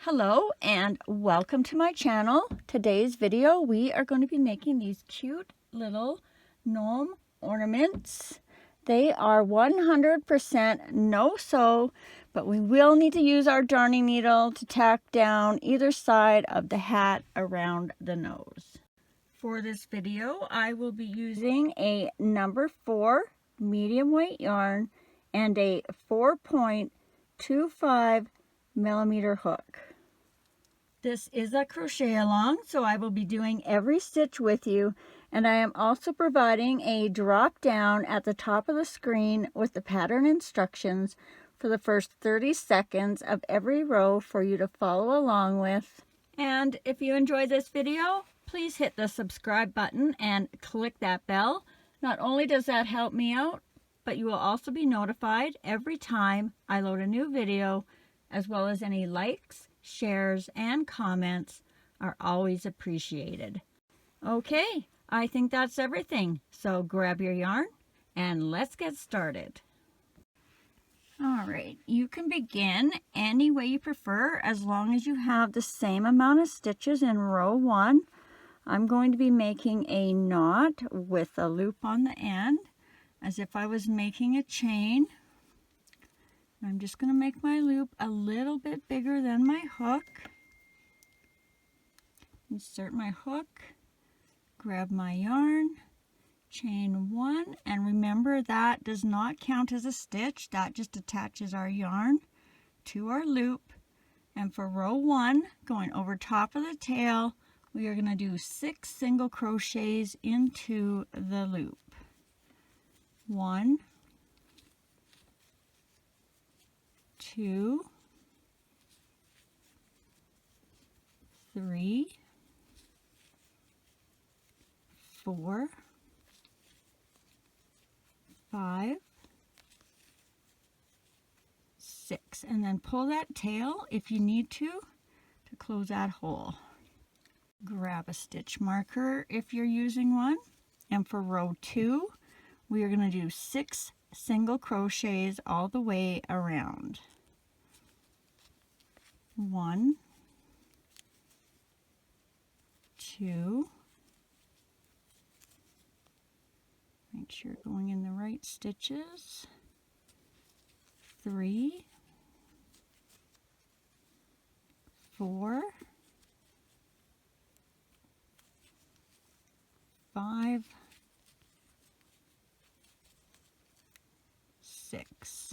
Hello and welcome to my channel. Today's video we are going to be making these cute little gnome ornaments. They are 100% no-sew, but we will need to use our darning needle to tack down either side of the hat around the nose. For this video I will be using a number 4 medium weight yarn and a 4.25 millimeter hook. This is a crochet along, so I will be doing every stitch with you, and I am also providing a drop down at the top of the screen with the pattern instructions for the first 30 seconds of every row for you to follow along with. And if you enjoyed this video, please hit the subscribe button and click that bell. Not only does that help me out, but you will also be notified every time I load a new video, as well as any likes, shares, and comments are always appreciated. Okay, I think that's everything. So grab your yarn and let's get started. All right, you can begin any way you prefer as long as you have the same amount of stitches in row 1. I'm going to be making a knot with a loop on the end as if I was making a chain. I'm just going to make my loop a little bit bigger than my hook. Insert my hook, grab my yarn, chain 1, and remember that does not count as a stitch. That just attaches our yarn to our loop. And for row 1, going over top of the tail, we are going to do 6 single crochets into the loop. 1, 2, 3, 4, 5, 6, and then pull that tail if you need to close that hole. Grab a stitch marker if you're using one, and for row 2 we are going to do 6 single crochets all the way around. 1, 2, make sure you're going in the right stitches, 3, 4, 5, 6.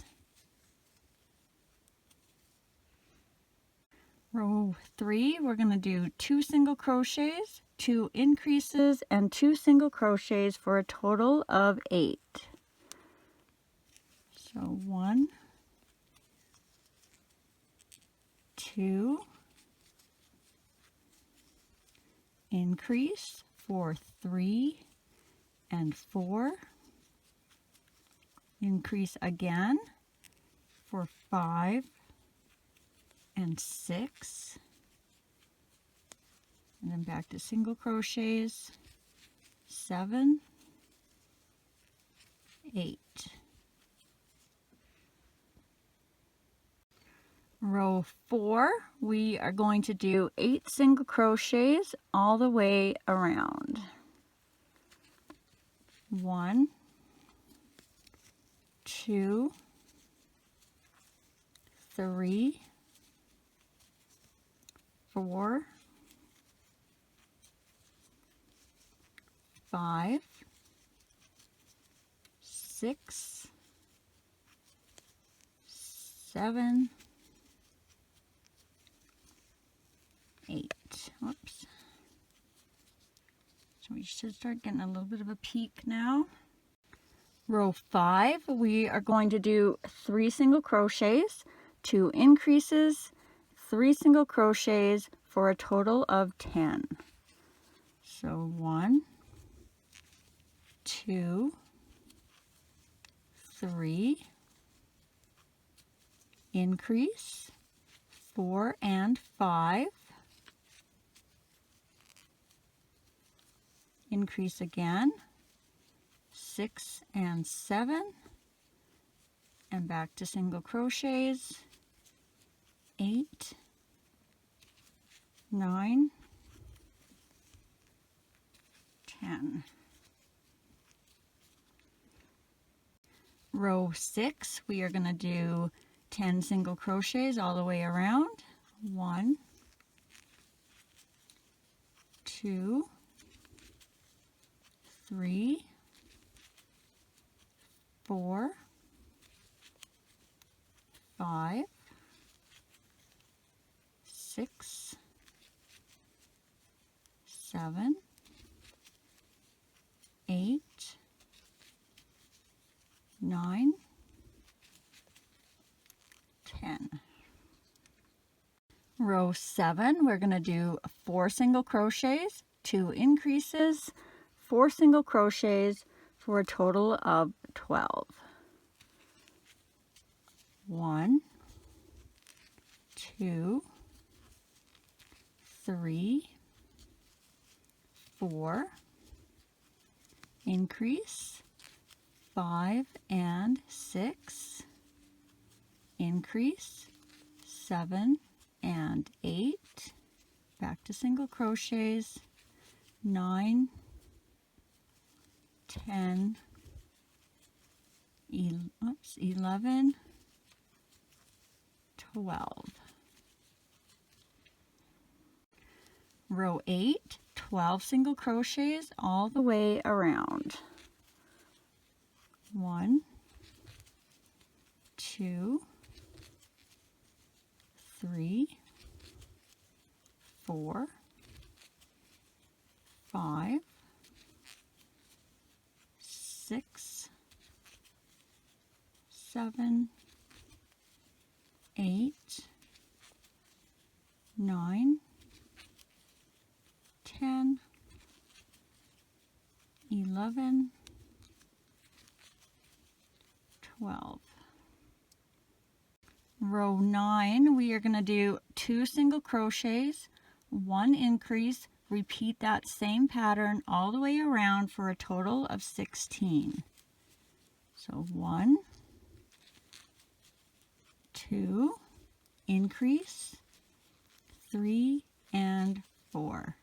Row 3, we're going to do 2 single crochets, 2 increases, and 2 single crochets for a total of 8. So 1, 2, increase for 3 and 4, increase again for 5 and 6, and then back to single crochets, 7, 8. Row 4, we are going to do 8 single crochets all the way around. 1, 2, 3, 4, 5, 6, 7, 8. Whoops. So we should start getting a little bit of a peak now. Row 5, we are going to do 3 single crochets, 2 increases, 3 single crochets for a total of 10. So 1, 2, 3, increase, 4 and 5, increase again, 6 and 7, and back to single crochets, 8 9, 10. Row 6, we are going to do 10 single crochets all the way around. 1, 2, 3, 4, 5, 6, 7, 8, 9, 10. Row 7, we're going to do 4 single crochets, 2 increases, 4 single crochets for a total of 12. 1, 2, 3, 4, increase, 5 and 6, increase, 7 and 8, back to single crochets, 9, 10, 11, 12. Row 8, 12 single crochets all the way around. 1, 2, 3, 4, 5, 6, 7, 8, 9, 10, 11, 12. Row 9, we are going to do 2 single crochets, 1 increase, repeat that same pattern all the way around for a total of 16. So 1, 2, increase, 3 and 4,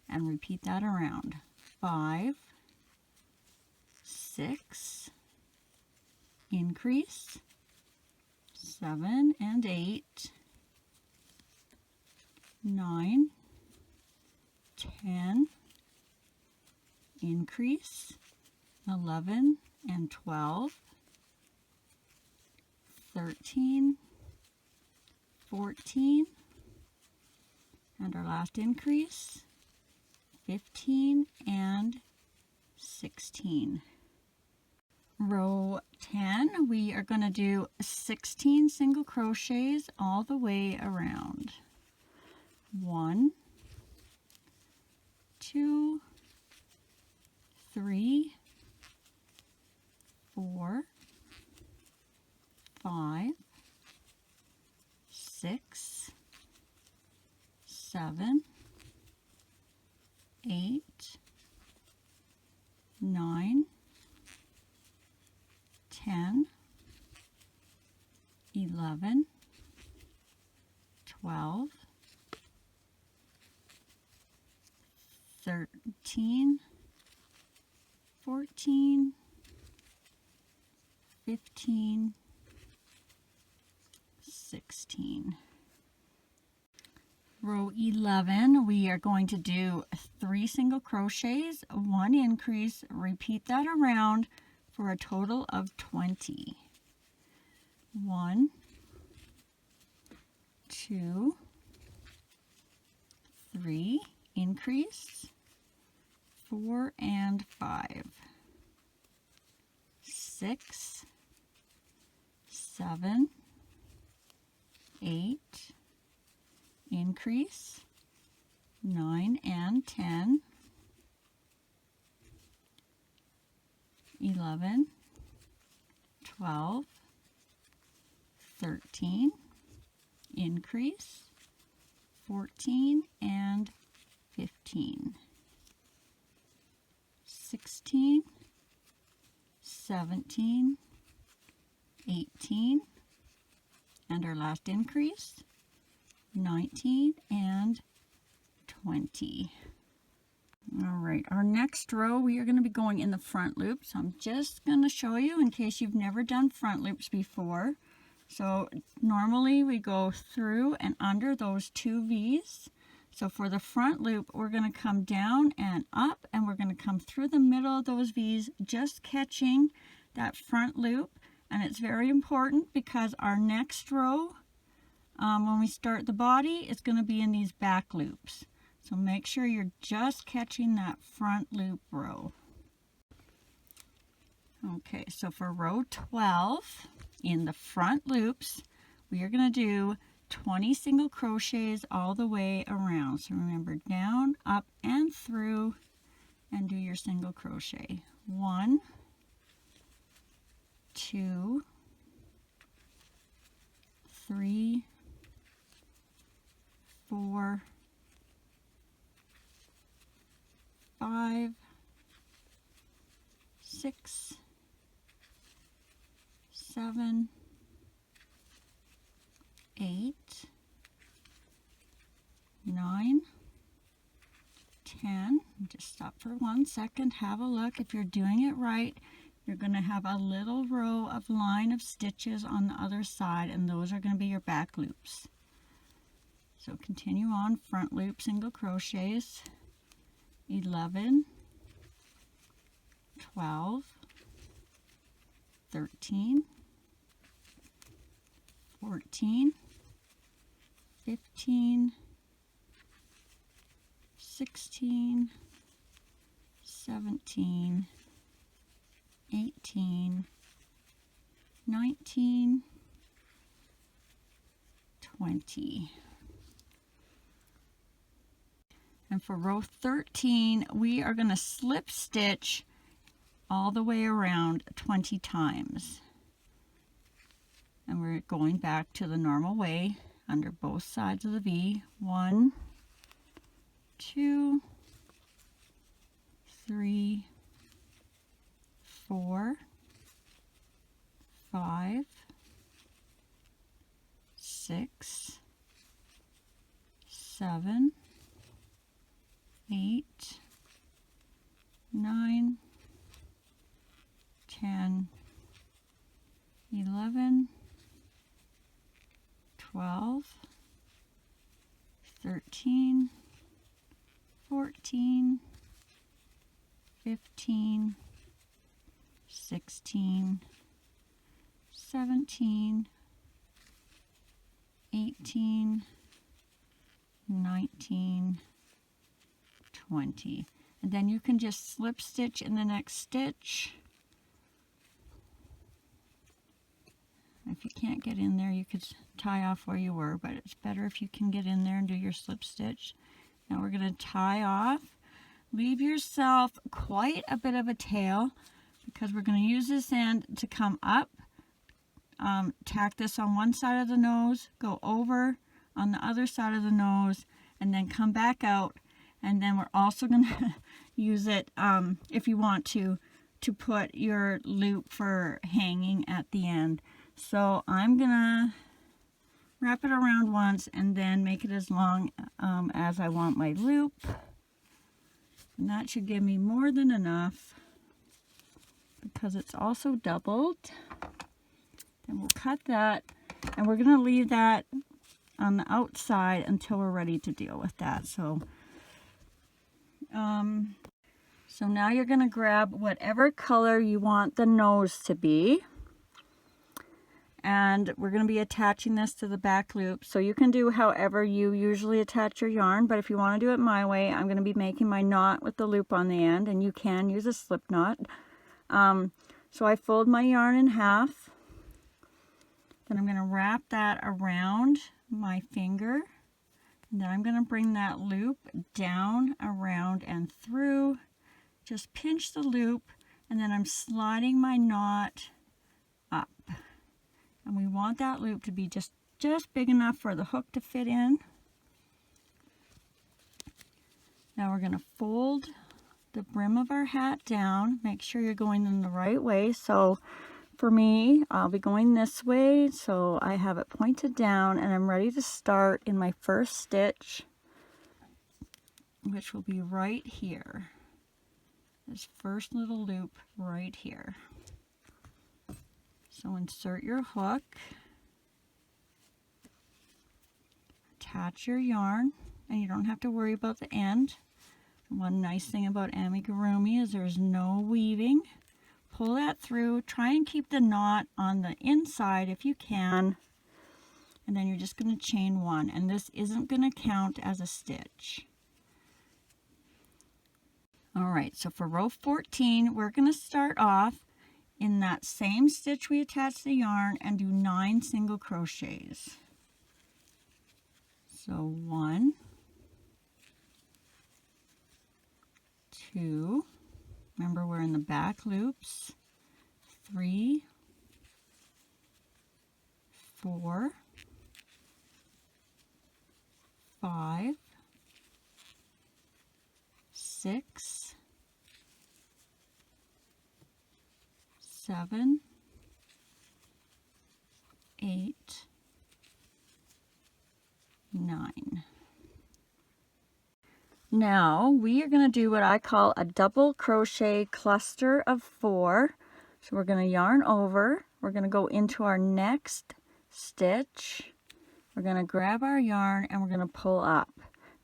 and repeat that around. 5, 6, increase, 7 and 8, 9, 10, increase, 11 and 12, 13, 14, and our last increase, 15 and 16. Row 10, we are going to do 16 single crochets all the way around. 1, 2, 3, 4, 5, 6, 7, 8, 9, 10, 11, 12, 13, 14, 15, 16. Row 11, we are going to do 3 single crochets, 1 increase, repeat that around for a total of 20. 1, 2, 3, increase, 4 and 5, 6, 7, 8, increase, 9 and 10, 11, 12, 13, increase, 14 and 15, 16, 17, 18, and our last increase, 19 and 20. All right, our next row we are going to be going in the front loop. So I'm just going to show you in case you've never done front loops before. So normally we go through and under those 2 V's. So for the front loop, we're going to come down and up, and we're going to come through the middle of those V's, just catching that front loop. And it's very important because our next row, when we start the body, it's going to be in these back loops. So make sure you're just catching that front loop row. Okay, so for row 12, in the front loops, we are going to do 20 single crochets all the way around. So remember, down, up, and through, and do your single crochet. 1, 2, 3, 4, 5, 6, 7, 8, 9, 10. Just stop for 1 second, have a look. If you're doing it right, you're going to have a little row of line of stitches on the other side, and those are going to be your back loops. So continue on, front loop single crochets. 11, 12, 13, 14, 15, 16, 17, 18, 19, 20. And for row 13, we are going to slip stitch all the way around 20 times. And we're going back to the normal way under both sides of the V. 1, 2, 3, 4, 5, 6, 7, 8, 9, 10, 11, 12, 13, 14, 15, 16, 17, 18, 19, 20. And then you can just slip stitch in the next stitch. If you can't get in there, you could tie off where you were, but it's better if you can get in there and do your slip stitch. Now we're going to tie off. Leave yourself quite a bit of a tail because we're going to use this end to come up. Tack this on one side of the nose, go over on the other side of the nose, and then come back out. And then we're also going to use it, if you want to put your loop for hanging at the end. So I'm going to wrap it around once and then make it as long as I want my loop. And that should give me more than enough because it's also doubled. Then we'll cut that, and we're going to leave that on the outside until we're ready to deal with that. So now you're going to grab whatever color you want the nose to be. And we're going to be attaching this to the back loop. So you can do however you usually attach your yarn, but if you want to do it my way, I'm going to be making my knot with the loop on the end, and you can use a slip knot. So I fold my yarn in half. Then I'm going to wrap that around my finger. And then I'm going to bring that loop down, around, and through. Just pinch the loop, and then I'm sliding my knot up. And we want that loop to be just big enough for the hook to fit in. Now we're going to fold the brim of our hat down. Make sure you're going in the right way. So for me, I'll be going this way. So I have it pointed down, and I'm ready to start in my first stitch. which will be right here. This first little loop right here. So insert your hook, attach your yarn, and you don't have to worry about the end. One nice thing about amigurumi is there's no weaving. Pull that through, try and keep the knot on the inside if you can, and then you're just going to chain one, and this isn't going to count as a stitch. Alright, so for row 14, we're going to start off in that same stitch we attached the yarn and do 9 single crochets. So 1, 2, remember we're in the back loops, 3, 4, 5, 6, 7, 8, 9. Now we are going to do what I call a double crochet cluster of 4. So we're going to yarn over, we're going to go into our next stitch, we're going to grab our yarn and we're going to pull up.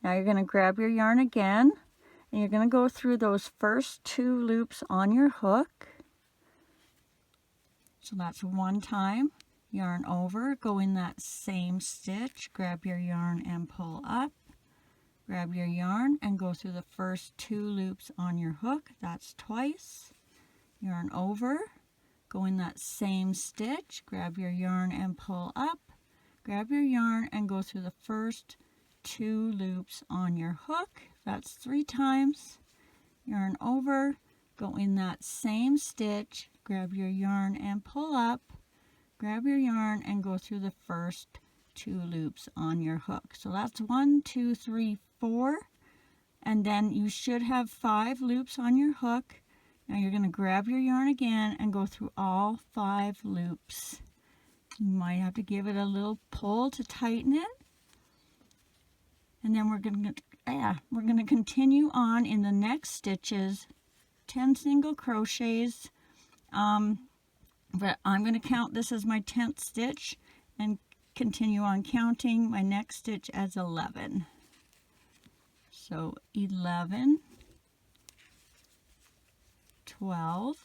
Now you're going to grab your yarn again and you're going to go through those first 2 loops on your hook. So that's one time, yarn over, go in that same stitch, grab your yarn and pull up, grab your yarn and go through the first 2 loops on your hook, that's twice, yarn over, go in that same stitch, grab your yarn and pull up, grab your yarn and go through the first 2 loops on your hook, that's 3 times, yarn over, go in that same stitch, grab your yarn and pull up, grab your yarn and go through the first 2 loops on your hook. So that's 1, 2, 3, 4, and then you should have 5 loops on your hook. Now you're going to grab your yarn again and go through all 5 loops. You might have to give it a little pull to tighten it. And then we're going to continue on in the next stitches, 10 single crochets. But I'm going to count this as my 10th stitch and continue on counting my next stitch as 11. So 11, 12,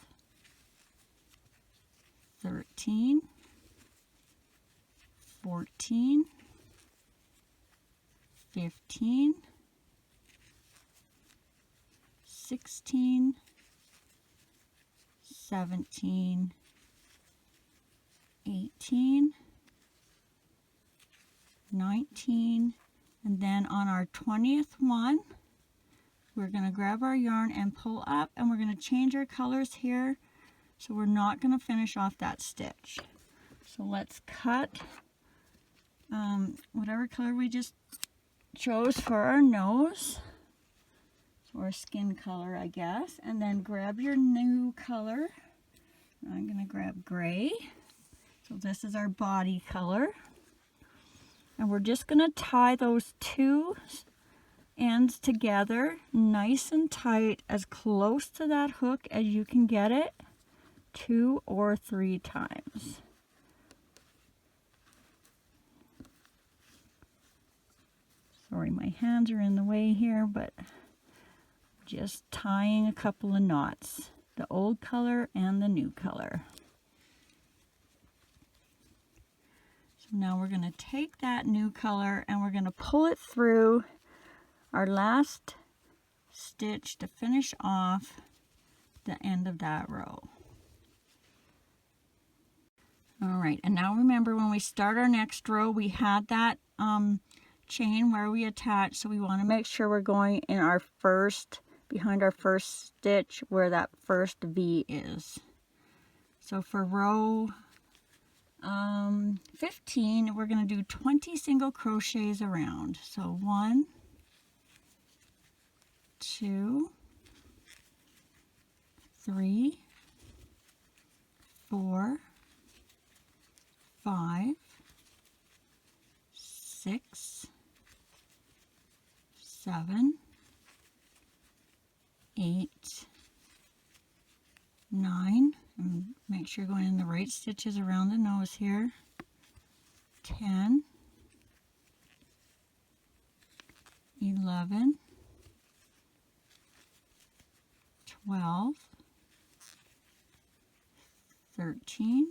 13, 14, 15, 16, 17, 18, 19, and then on our 20th one, we're going to grab our yarn and pull up, and we're going to change our colors here, so we're not going to finish off that stitch. So let's cut whatever color we just chose for our nose, or skin color, I guess, and then grab your new color. I'm going to grab gray. So this is our body color. And we're just going to tie those 2 ends together nice and tight, as close to that hook as you can get it, 2 or 3 times. Sorry, my hands are in the way here, but just tying a couple of knots, the old color and the new color. So now we're going to take that new color and we're going to pull it through our last stitch to finish off the end of that row. Alright, and now remember, when we start our next row, we had that chain where we attach, so we want to make sure we're going in our first, behind our first stitch where that first V is. So for row 15, we're going to do 20 single crochets around. So 1, 2, 3, 4, 5, 6, 7, 8, 9, and make sure you're going in the right stitches around the nose here, 10, 11, 12, 13,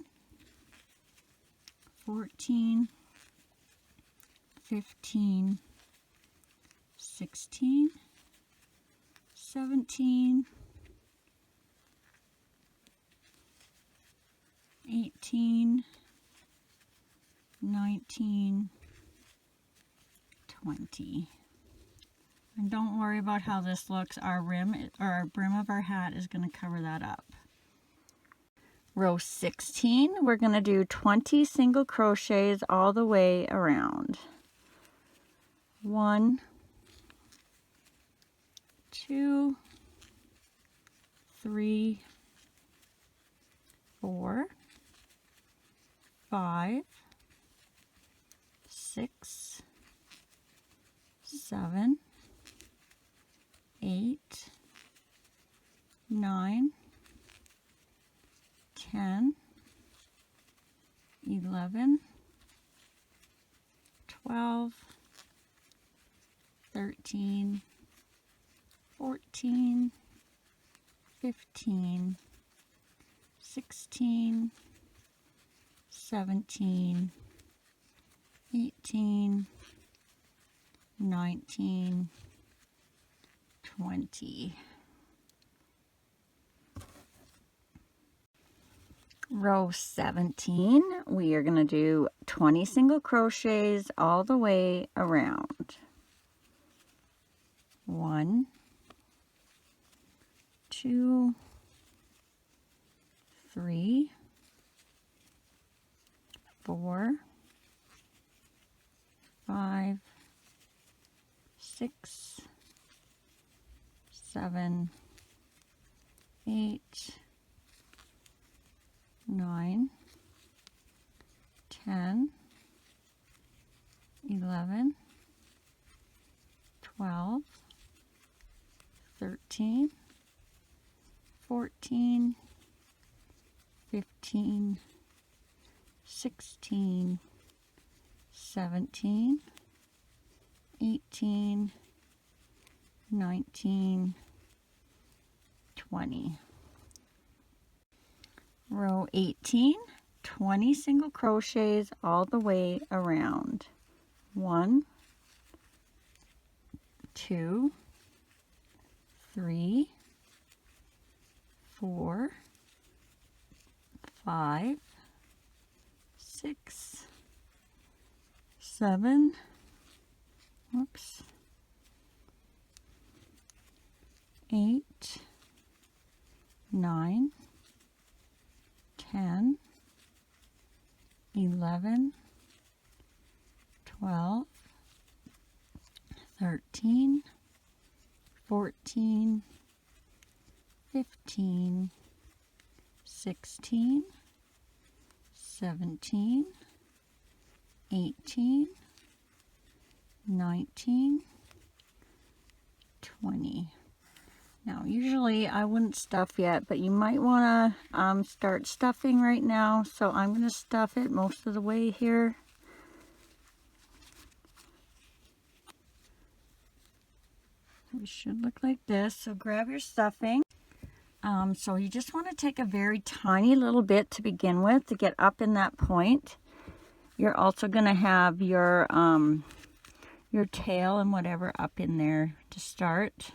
14, 15, 16, 17, 18, 19, 20. And don't worry about how this looks. Our rim or our brim of our hat is going to cover that up. Row 16, we're going to do 20 single crochets all the way around. 1, 2, 3, 4, 5, 6, 7, 8, 9, 10, 11, 12, 13, 14, 15, 16, 17, 18, 19, 20. Row 17, we are going to do 20 single crochets all the way around. 1, 2, 3, 4, 5, 6, 7, 8, 9, 10, 11, 12, 13, 14, 15, 16, 17, 18, 19, 20. Row 18, 20 single crochets all the way around. 1, 2, 3, 4, 5, 6, 7, whoops, 8, 9, 10, 11, 12, 13, 14, 15, 16, 17, 18, 19, 20. Now, usually I wouldn't stuff yet, but you might want to start stuffing right now. So I'm going to stuff it most of the way here. It should look like this. So grab your stuffing. So you just want to take a very tiny little bit to begin with to get up in that point. You're also going to have your tail and whatever up in there to start.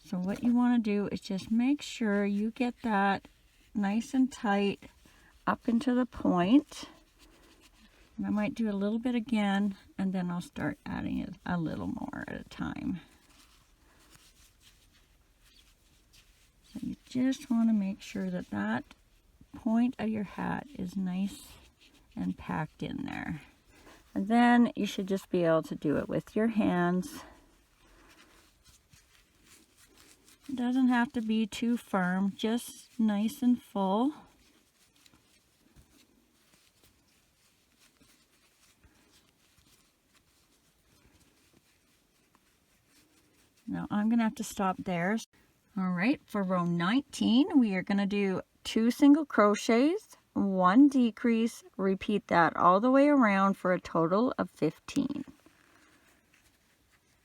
So what you want to do is just make sure you get that nice and tight up into the point. And I might do a little bit again, and then I'll start adding it a little more at a time. So you just want to make sure that that point of your hat is nice and packed in there. And then you should just be able to do it with your hands. It doesn't have to be too firm, just nice and full. Now I'm going to have to stop there. All right, for row 19, we are going to do 2 single crochets, 1 decrease, repeat that all the way around for a total of 15.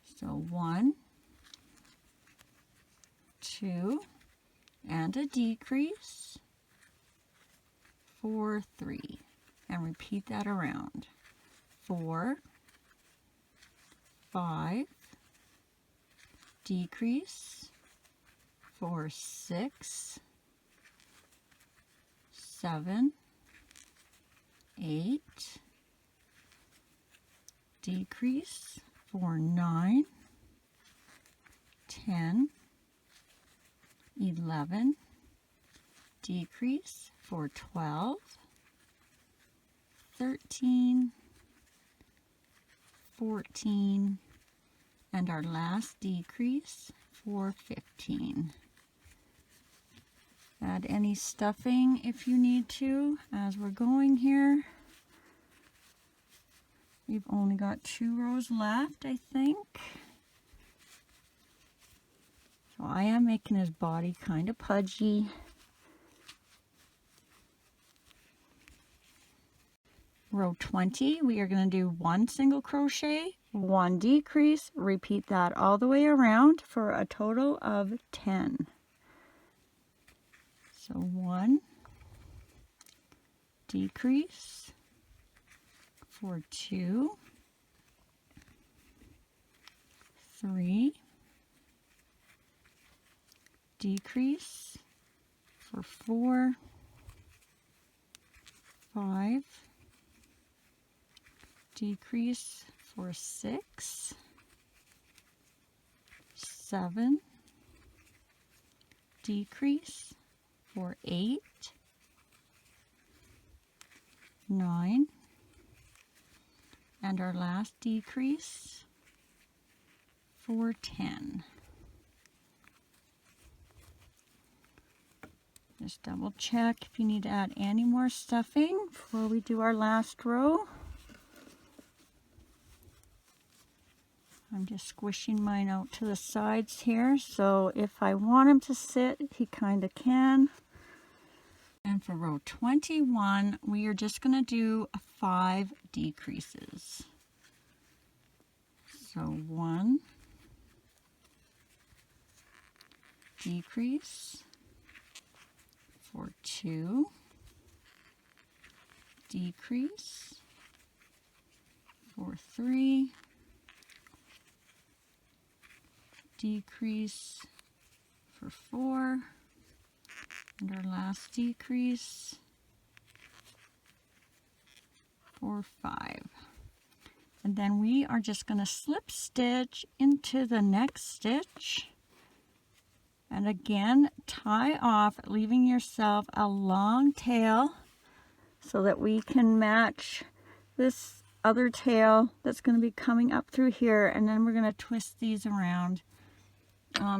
So 1, 2, and a decrease, 4, 3, and repeat that around. 4, 5, decrease, 4, 6, 7, 8, decrease, 4, 9, 10, 11, decrease, 4, 12, 13, 14, and our last decrease, 4, 15. Add any stuffing if you need to as we're going here. We've only got 2 rows left, I think. So I am making his body kind of pudgy. Row 20, we are going to do 1 single crochet, 1 decrease, repeat that all the way around for a total of 10. So 1, decrease, for 2, 3, decrease, for 4, 5, decrease, for 6, 7, decrease, for 8, 9, and our last decrease, for 10. Just double check if you need to add any more stuffing before we do our last row. I'm just squishing mine out to the sides here, so if I want him to sit, he kind of can. And for row 21, we are just going to do 5 decreases. So 1, decrease, for 2, decrease, for 3, decrease, for 4, and our last decrease, for 5. And then we are just going to slip stitch into the next stitch. And again, tie off, leaving yourself a long tail so that we can match this other tail that's going to be coming up through here. And then we're going to twist these around.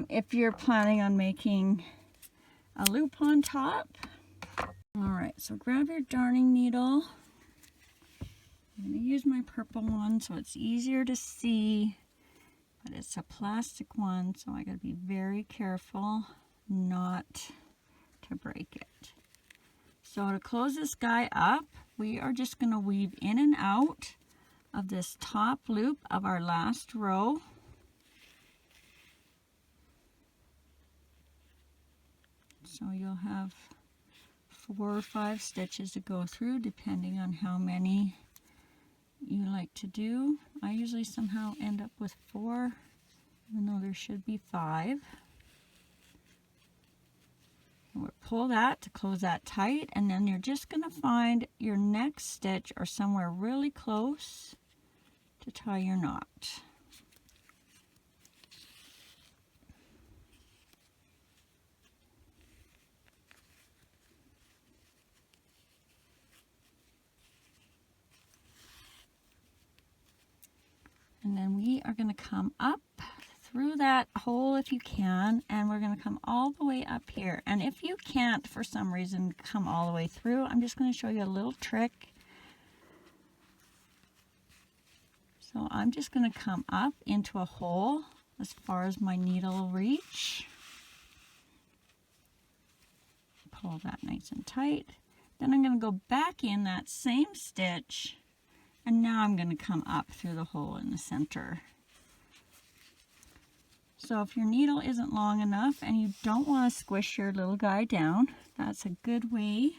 If you're planning on making a loop on top. All right, so grab your darning needle. I'm going to use my purple one so it's easier to see, but it's a plastic one, so I got to be very careful not to break it. So to close this guy up, we are just going to weave in and out of this top loop of our last row. So you'll have 4 or 5 stitches to go through depending on how many you like to do. I usually somehow end up with 4, even though there should be 5. We'll pull that to close that tight, and then you're just going to find your next stitch or somewhere really close to tie your knot. And then we are going to come up through that hole if you can, and we're going to come all the way up here. And if you can't, for some reason, come all the way through, I'm just going to show you a little trick. So I'm just going to come up into a hole as far as my needle will reach. pull that nice and tight. Then I'm going to go back in that same stitch, and now I'm going to come up through the hole in the center. So if your needle isn't long enough and you don't want to squish your little guy down, that's a good way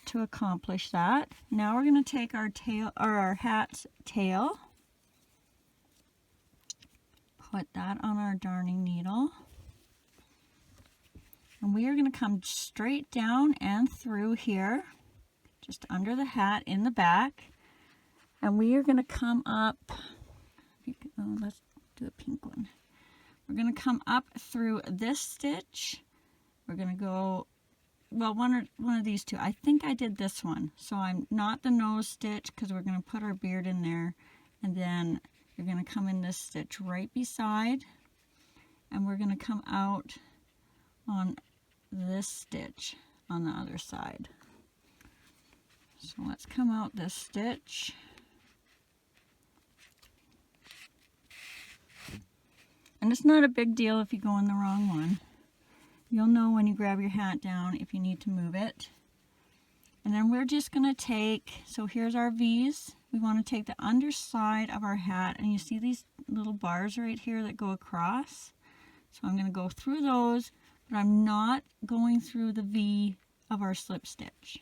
to accomplish that. Now we're going to take our tail, or our hat's tail, put that on our darning needle, and we are going to come straight down and through here, just under the hat in the back, and we are going to come up, let's do a pink one. We're going to come up through this stitch. We're going to go, well, one of these two. I think I did this one, so I'm not the nose stitch, because we're going to put our beard in there, and then you're going to come in this stitch right beside, and we're going to come out on this stitch on the other side. So let's come out this stitch. And it's not a big deal if you go in the wrong one. You'll know when you grab your hat down if you need to move it. And then we're just going to take, so here's our V's. We want to take the underside of our hat, and you see these little bars right here that go across. So I'm going to go through those, but I'm not going through the V of our slip stitch.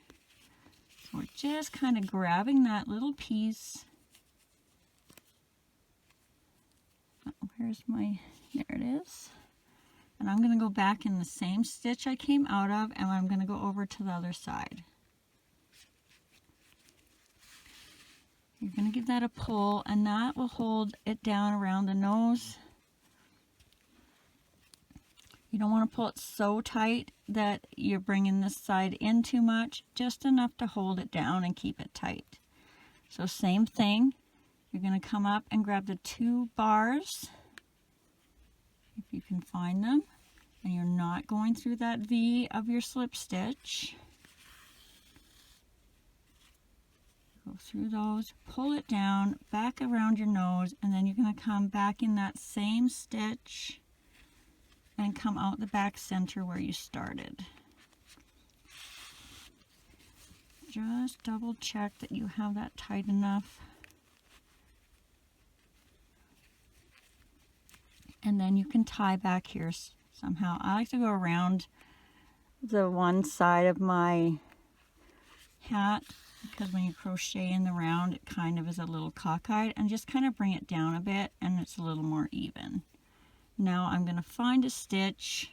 So we're just kind of grabbing that little piece. Oh, where's my, there it is. And I'm going to go back in the same stitch I came out of, and I'm going to go over to the other side. You're going to give that a pull, and that will hold it down around the nose. You don't want to pull it so tight that you're bringing this side in too much, just enough to hold it down and keep it tight. So same thing, you're going to come up and grab the two bars, if you can find them, and you're not going through that V of your slip stitch. Go through those, pull it down, back around your nose, and then you're going to come back in that same stitch and come out the back center where you started. Just double check that you have that tight enough. And then you can tie back here somehow. I like to go around the one side of my hat, because when you crochet in the round, it kind of is a little cockeyed, and just kind of bring it down a bit, and it's a little more even. Now I'm going to find a stitch.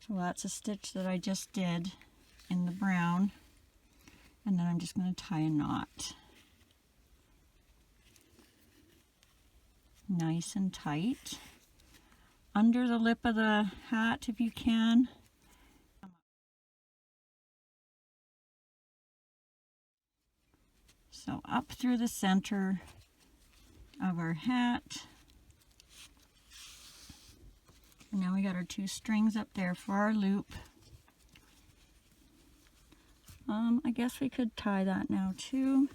So that's a stitch that I just did in the brown, and then I'm just going to tie a knot. Nice and tight. Under the lip of the hat if you can. So up through the center of our hat. And now we got our two strings up there for our loop. I guess we could tie that now too.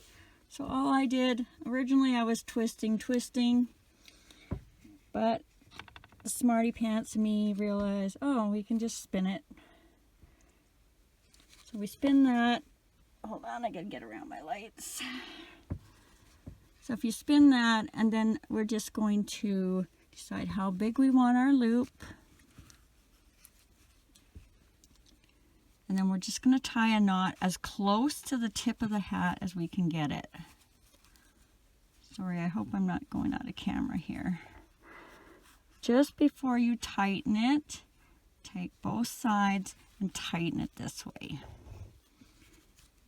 So all I did, originally I was twisting, but the smarty pants in me realized, oh, we can just spin it. So we spin that. Hold on, I gotta get around my lights. So if you spin that, and then we're just going to decide how big we want our loop. And then we're just going to tie a knot as close to the tip of the hat as we can get it. Sorry, I hope I'm not going out of camera here. Just before you tighten it, take both sides and tighten it this way.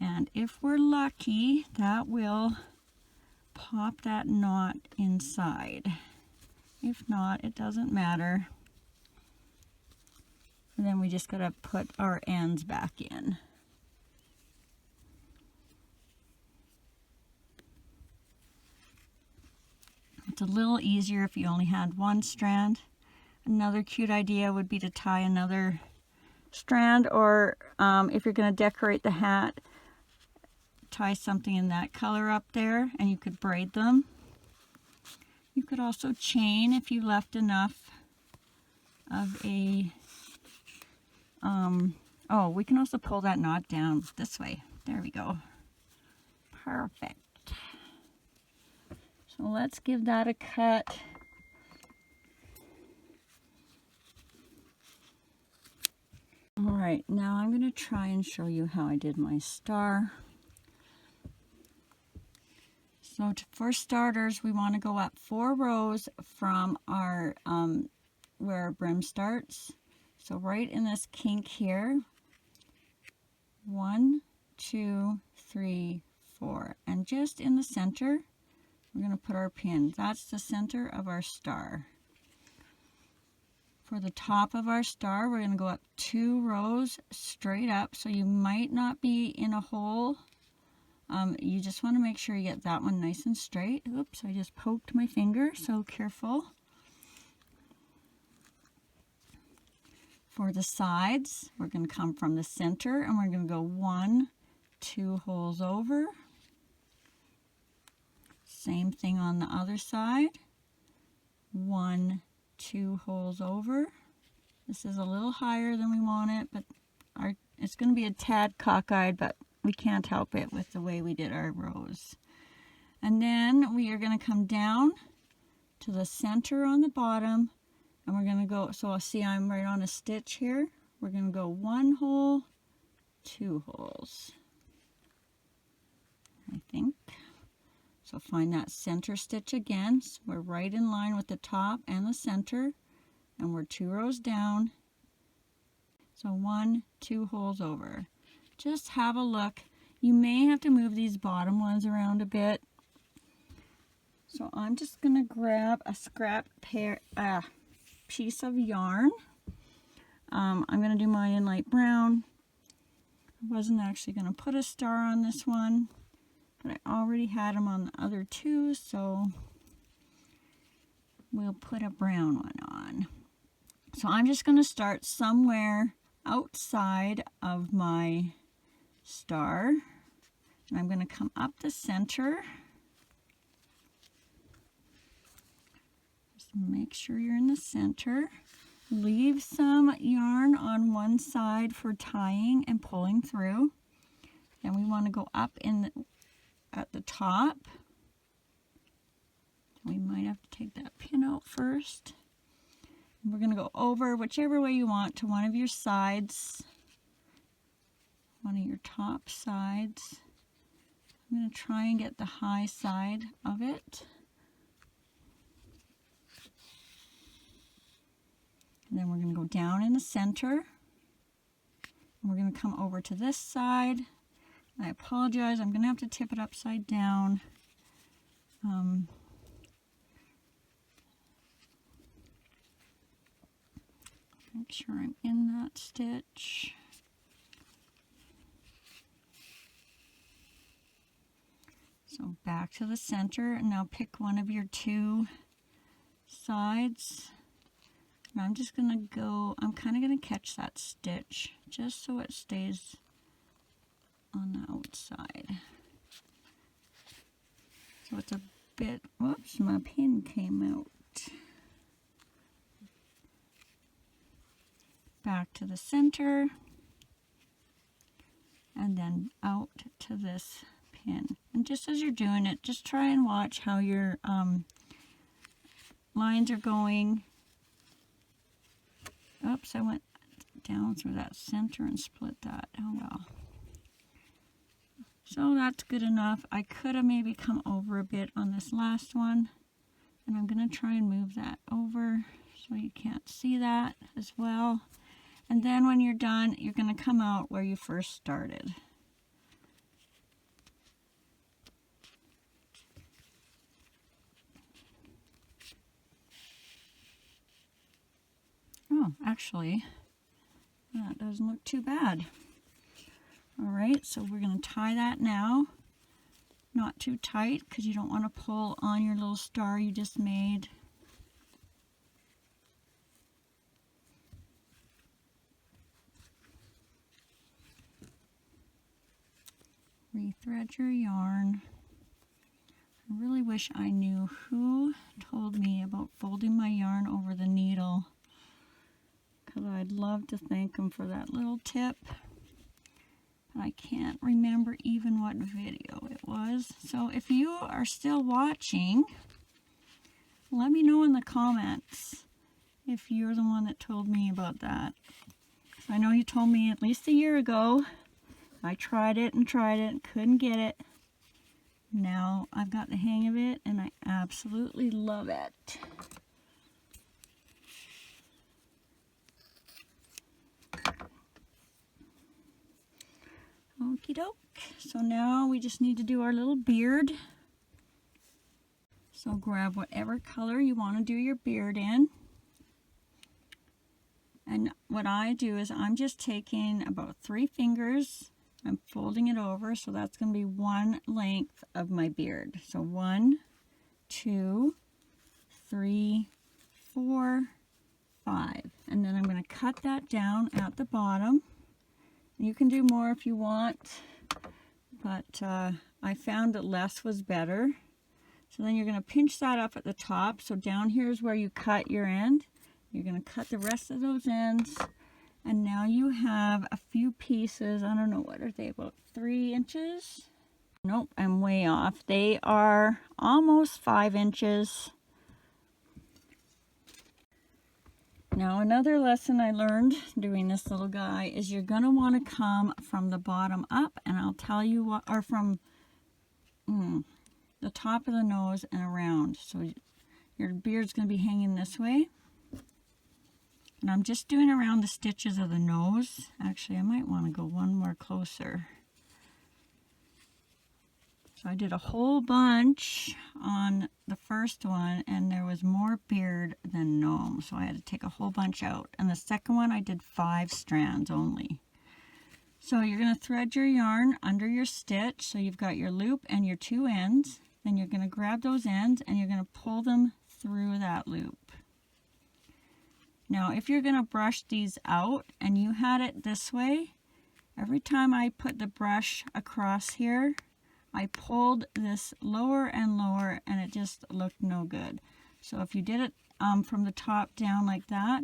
And if we're lucky, that will pop that knot inside. If not, it doesn't matter. And then we just gotta put our ends back in. It's a little easier if you only had one strand. Another cute idea would be to tie another strand, or if you're gonna decorate the hat, tie something in that color up there, and you could braid them. You could also chain if you left enough of a oh, we can also pull that knot down this way. There we go. Perfect. So let's give that a cut. All right, now I'm going to try and show you how I did my star. So for starters, we want to go up 4 rows from our where our brim starts. So right in this kink here, 1, 2, 3, 4, and just in the center, we're going to put our pin. That's the center of our star. For the top of our star, we're going to go up 2 rows straight up, so you might not be in a hole. You just want to make sure you get that one nice and straight. Oops, I just poked my finger, so careful. For the sides, we're going to come from the center and we're going to go 1, 2 holes over. Same thing on the other side. 1, 2 holes over. This is a little higher than we want it, but it's going to be a tad cockeyed, but we can't help it with the way we did our rows. And then we are going to come down to the center on the bottom, and we're going to go, so see I'm right on a stitch here. We're going to go 1 hole, 2 holes, I think. So find that center stitch again. So we're right in line with the top and the center, and we're 2 rows down. So 1, 2 holes over. Just have a look. You may have to move these bottom ones around a bit. So I'm just going to grab a scrap piece of yarn. I'm going to do mine in light brown. I wasn't actually going to put a star on this one, but I already had them on the other 2, so we'll put a brown one on. So I'm just going to start somewhere outside of my star, and I'm going to come up the center. Just make sure you're in the center. Leave some yarn on one side for tying and pulling through. Then we want to go up at the top. We might have to take that pin out first. We're going to go over whichever way you want to one of your sides, one of your top sides. I'm going to try and get the high side of it. And then we're going to go down in the center. And we're going to come over to this side. I apologize, I'm going to have to tip it upside down. Make sure I'm in that stitch. So back to the center, and now pick one of your 2 sides. And I'm just going to go, I'm kind of going to catch that stitch just so it stays on the outside. So it's a bit, whoops, my pin came out. Back to the center, and then out to this pin. And just as you're doing it, just try and watch how your lines are going. Oops, I went down through that center and split that. Oh well. So that's good enough. I could have maybe come over a bit on this last one, and I'm going to try and move that over so you can't see that as well. And then when you're done, you're going to come out where you first started. Oh, actually, that doesn't look too bad. All right, so we're going to tie that now. Not too tight because you don't want to pull on your little star you just made. Rethread your yarn. I really wish I knew who told me about folding my yarn over the needle, because I'd love to thank him for that little tip. I can't remember even what video it was. So if you are still watching, let me know in the comments if you're the one that told me about that. I know you told me at least a year ago. I tried it and couldn't get it. Now I've got the hang of it and I absolutely love it. Okie doke. So now we just need to do our little beard. So grab whatever color you want to do your beard in. And what I do is I'm just taking about 3 fingers. I'm folding it over, so that's going to be one length of my beard. So 1, 2, 3, 4, 5. And then I'm going to cut that down at the bottom. You can do more if you want, but I found that less was better. So then you're going to pinch that up at the top. So down here is where you cut your end. You're going to cut the rest of those ends. And now you have a few pieces. I don't know, what are they, about 3 inches? Nope, I'm way off. They are almost 5 inches. Now another lesson I learned doing this little guy is you're going to want to come from the bottom up, and I'll tell you what, or from the top of the nose and around. So your beard's going to be hanging this way. And I'm just doing around the stitches of the nose. Actually, I might want to go one more closer. So I did a whole bunch on the first one, and there was more beard than gnome, so I had to take a whole bunch out. And the second one I did 5 strands only. So you're going to thread your yarn under your stitch, so you've got your loop and your 2 ends. Then you're going to grab those ends and you're going to pull them through that loop. Now if you're going to brush these out and you had it this way, every time I put the brush across here, I pulled this lower and lower and it just looked no good. So if you did it from the top down like that,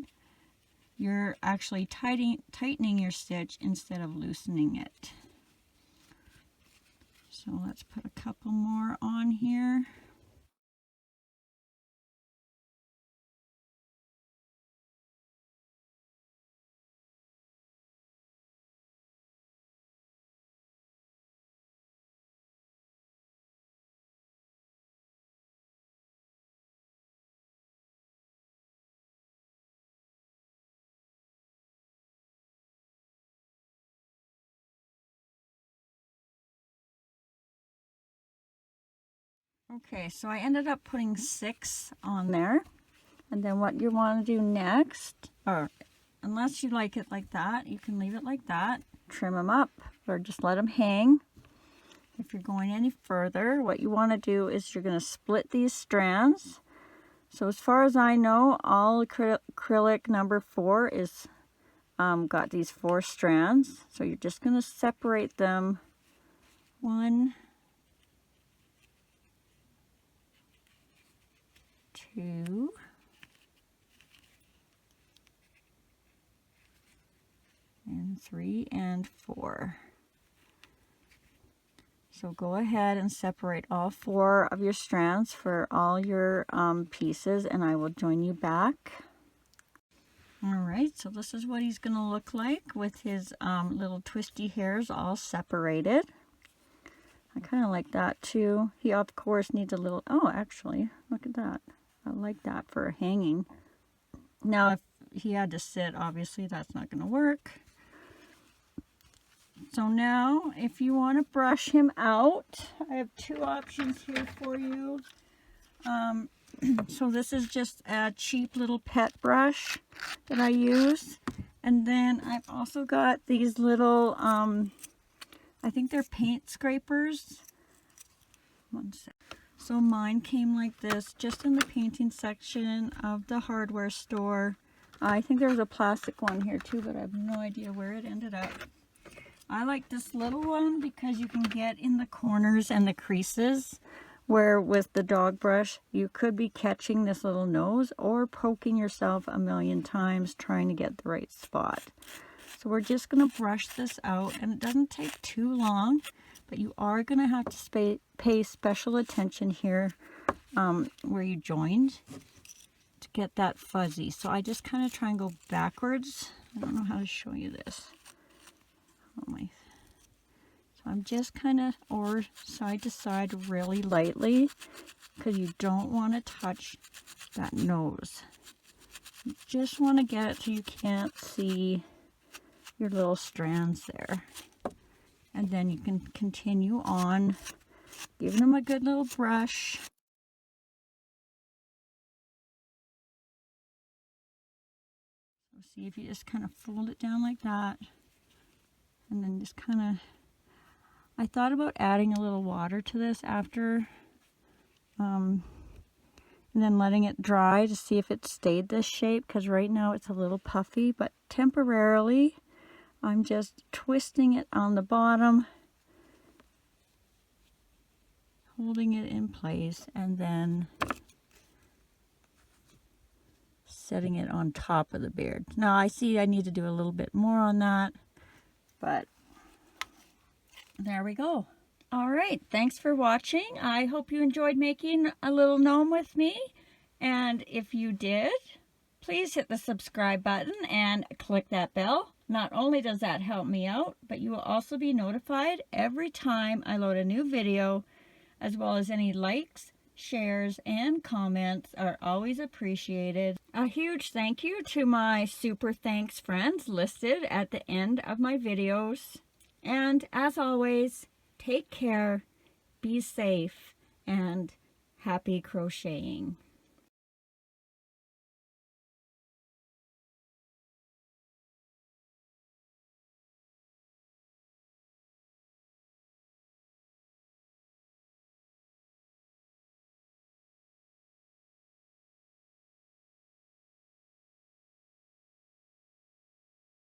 you're actually tightening your stitch instead of loosening it. So let's put a couple more on here. Okay, so I ended up putting 6 on there. And then what you want to do next, or unless you like it like that, you can leave it like that. Trim them up or just let them hang. If you're going any further, what you want to do is you're going to split these strands. So as far as I know, all acrylic number 4 is got these 4 strands. So you're just going to separate them 1, 2, and 3 and 4. So go ahead and separate all 4 of your strands for all your pieces, and I will join you back. Alright, so this is what he's going to look like with his little twisty hairs all separated. I kind of like that too. He of course needs a little, oh actually, look at that. I like that for hanging. Now if he had to sit, obviously that's not going to work. So now if you want to brush him out, I have 2 options here for you. So this is just a cheap little pet brush that I use. And then I've also got these little, I think they're paint scrapers. One sec. So mine came like this, just in the painting section of the hardware store. I think there was a plastic one here too, but I have no idea where it ended up. I like this little one because you can get in the corners and the creases where with the dog brush, you could be catching this little nose or poking yourself a million times trying to get the right spot. So we're just going to brush this out, and it doesn't take too long, but you are going to have to pay special attention here where you joined to get that fuzzy. So I just kind of try and go backwards. I don't know how to show you this. Oh my. So I'm just kind of, or side to side really lightly, because you don't want to touch that nose. You just want to get it so you can't see your little strands there. And then you can continue on giving them a good little brush. So see if you just kind of fold it down like that, and then just kind of, I thought about adding a little water to this after, and then letting it dry to see if it stayed this shape, because right now it's a little puffy, but temporarily I'm just twisting it on the bottom, holding it in place, and then setting it on top of the beard. Now I see I need to do a little bit more on that, but there we go. All right, thanks for watching. I hope you enjoyed making a little gnome with me, and if you did, please hit the subscribe button and click that bell. Not only does that help me out, but you will also be notified every time I load a new video, as well as any likes, shares, and comments are always appreciated. A huge thank you to my super thanks friends listed at the end of my videos. And as always, take care, be safe, and happy crocheting.